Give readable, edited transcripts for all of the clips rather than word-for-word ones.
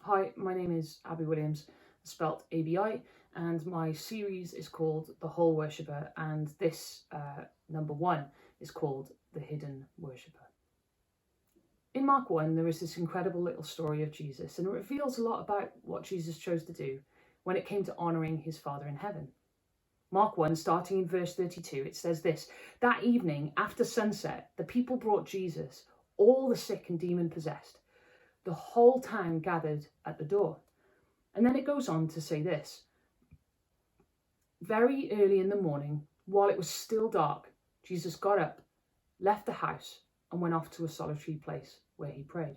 Hi, my name is Abby Williams, spelt ABI, and my series is called The Whole Worshipper, and this number 1 is called The Hidden Worshipper. In Mark 1, there is this incredible little story of Jesus, and it reveals a lot about what Jesus chose to do when it came to honouring his Father in heaven. Mark 1, starting in verse 32, it says this: "That evening, after sunset, the people brought Jesus, all the sick and demon-possessed. The whole town gathered at the door." And then it goes on to say this: "Very early in the morning, while it was still dark, Jesus got up, left the house, and went off to a solitary place where he prayed."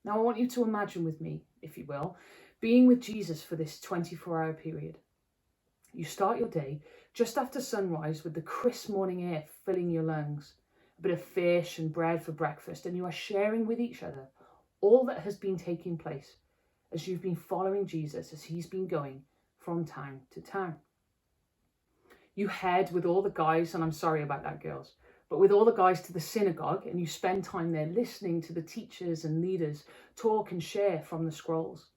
Now I want you to imagine with me, if you will, being with Jesus for this 24-hour period. You start your day just after sunrise with the crisp morning air filling your lungs, a bit of fish and bread for breakfast, and you are sharing with each other all that has been taking place as you've been following Jesus as he's been going from town to town. You head with all the guys, and I'm sorry about that, girls, but with all the guys to the synagogue, and you spend time there listening to the teachers and leaders talk and share from the scrolls.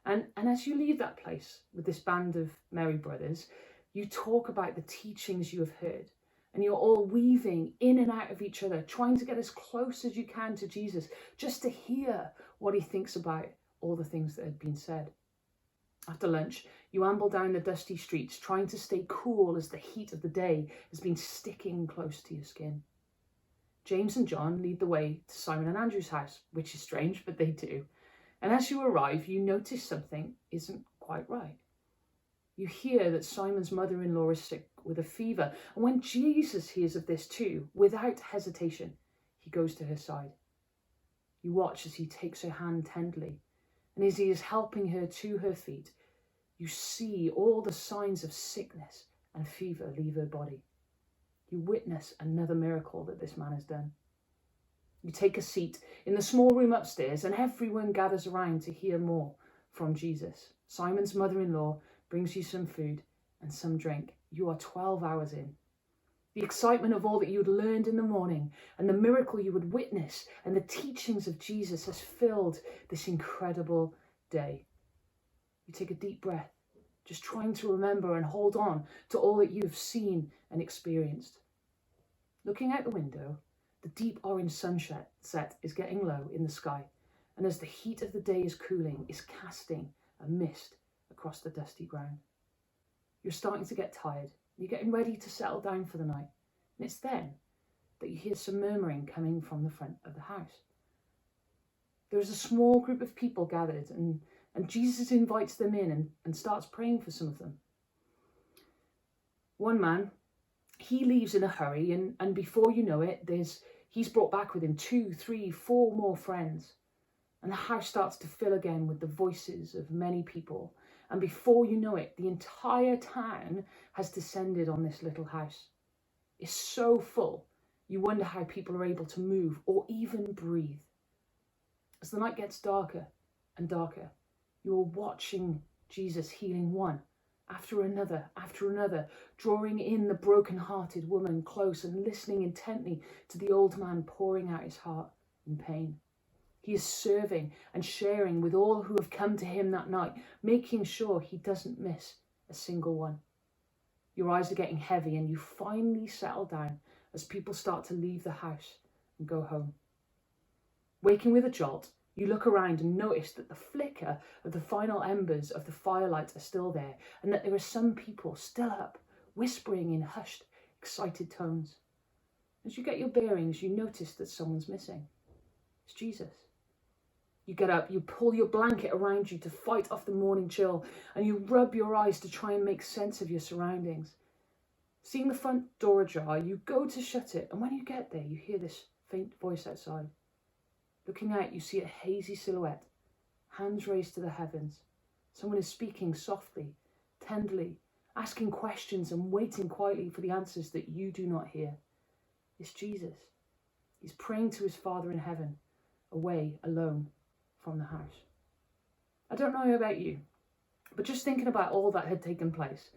And as you leave that place with this band of merry brothers, you talk about the teachings you have heard, and you're all weaving in and out of each other, trying to get as close as you can to Jesus, just to hear what he thinks about all the things that had been said. After lunch, you amble down the dusty streets, trying to stay cool as the heat of the day has been sticking close to your skin. James and John lead the way to Simon and Andrew's house, which is strange, but they do. And as you arrive, you notice something isn't quite right. You hear that Simon's mother-in-law is sick with a fever, and when Jesus hears of this too, without hesitation, he goes to her side. You watch as he takes her hand tenderly, and as he is helping her to her feet, you see all the signs of sickness and fever leave her body. You witness another miracle that this man has done. You take a seat in the small room upstairs, and everyone gathers around to hear more from Jesus. Simon's mother-in-law brings you some food and some drink. You are 12 hours in. The excitement of all that you'd learned in the morning and the miracle you would witness and the teachings of Jesus has filled this incredible day. You take a deep breath, just trying to remember and hold on to all that you have seen and experienced. Looking out the window, the deep orange sunset is getting low in the sky, and as the heat of the day is cooling, is casting a mist across the dusty ground. You're starting to get tired. You're getting ready to settle down for the night, and it's then that you hear some murmuring coming from the front of the house. There is a small group of people gathered, and Jesus invites them in and starts praying for some of them. One man, he leaves in a hurry, and before you know it, he's brought back with him 2, 3, 4 more friends. And the house starts to fill again with the voices of many people. And before you know it, the entire town has descended on this little house. It's so full, you wonder how people are able to move or even breathe. As the night gets darker and darker, you are watching Jesus healing one after another, drawing in the broken-hearted woman close and listening intently to the old man pouring out his heart in pain. He is serving and sharing with all who have come to him that night, making sure he doesn't miss a single one. Your eyes are getting heavy, and you finally settle down as people start to leave the house and go home. Waking with a jolt, you look around and notice that the flicker of the final embers of the firelight are still there, and that there are some people still up, whispering in hushed, excited tones. As you get your bearings, you notice that someone's missing. It's Jesus. You get up, you pull your blanket around you to fight off the morning chill, and you rub your eyes to try and make sense of your surroundings. Seeing the front door ajar, you go to shut it, and when you get there, you hear this faint voice outside. Looking out, you see a hazy silhouette, hands raised to the heavens. Someone is speaking softly, tenderly, asking questions and waiting quietly for the answers that you do not hear. It's Jesus. He's praying to his Father in heaven, away, alone from the house. I don't know about you, but just thinking about all that had taken place,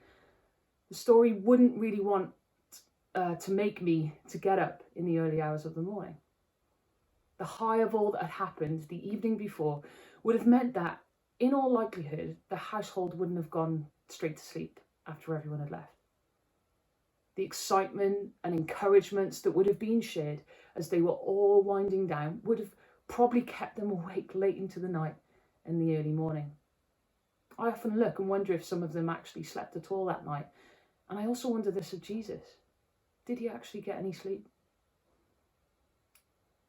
the story wouldn't really want to make me to get up in the early hours of the morning. The high of all that had happened the evening before would have meant that, in all likelihood, the household wouldn't have gone straight to sleep after everyone had left. The excitement and encouragements that would have been shared as they were all winding down would have probably kept them awake late into the night and the early morning. I often look and wonder if some of them actually slept at all that night. And I also wonder this of Jesus. Did he actually get any sleep?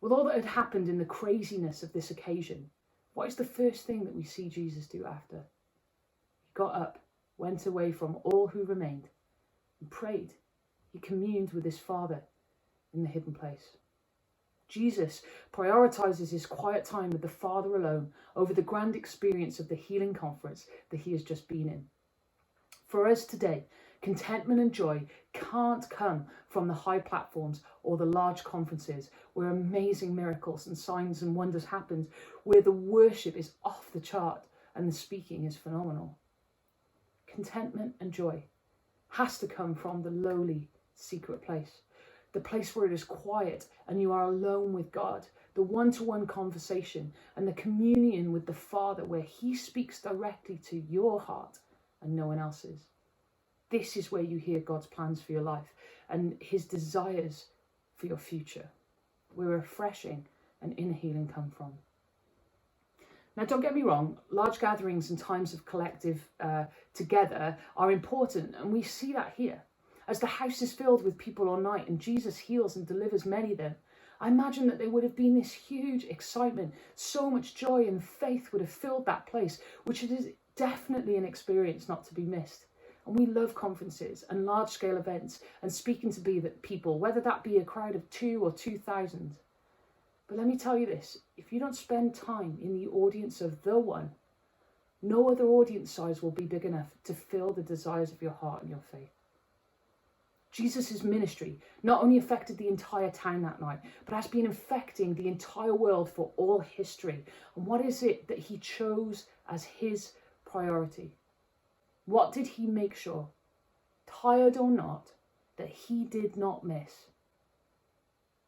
With all that had happened in the craziness of this occasion, what is the first thing that we see Jesus do after? He got up, went away from all who remained, and prayed. He communed with his Father in the hidden place. Jesus prioritizes his quiet time with the Father alone over the grand experience of the healing conference that he has just been in. For us today, contentment and joy can't come from the high platforms or the large conferences where amazing miracles and signs and wonders happen, where the worship is off the chart and the speaking is phenomenal. Contentment and joy has to come from the lowly, secret place. The place where it is quiet and you are alone with God, the one-to-one conversation and the communion with the Father where he speaks directly to your heart and no one else's. This is where you hear God's plans for your life and his desires for your future, where refreshing and inner healing come from. Now, don't get me wrong, large gatherings and times of collective together are important, and we see that here. As the house is filled with people all night and Jesus heals and delivers many of them, I imagine that there would have been this huge excitement, so much joy and faith would have filled that place, which it is definitely an experience not to be missed. And we love conferences and large-scale events and speaking to people, whether that be a crowd of 2 or 2,000. But let me tell you this, if you don't spend time in the audience of the one, no other audience size will be big enough to fill the desires of your heart and your faith. Jesus' ministry not only affected the entire town that night, but has been affecting the entire world for all history. And what is it that he chose as his priority? What did he make sure, tired or not, that he did not miss?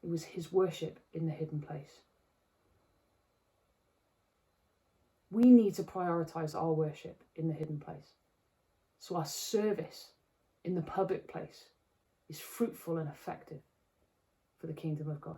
It was his worship in the hidden place. We need to prioritize our worship in the hidden place, so our service in the public place is fruitful and effective for the kingdom of God.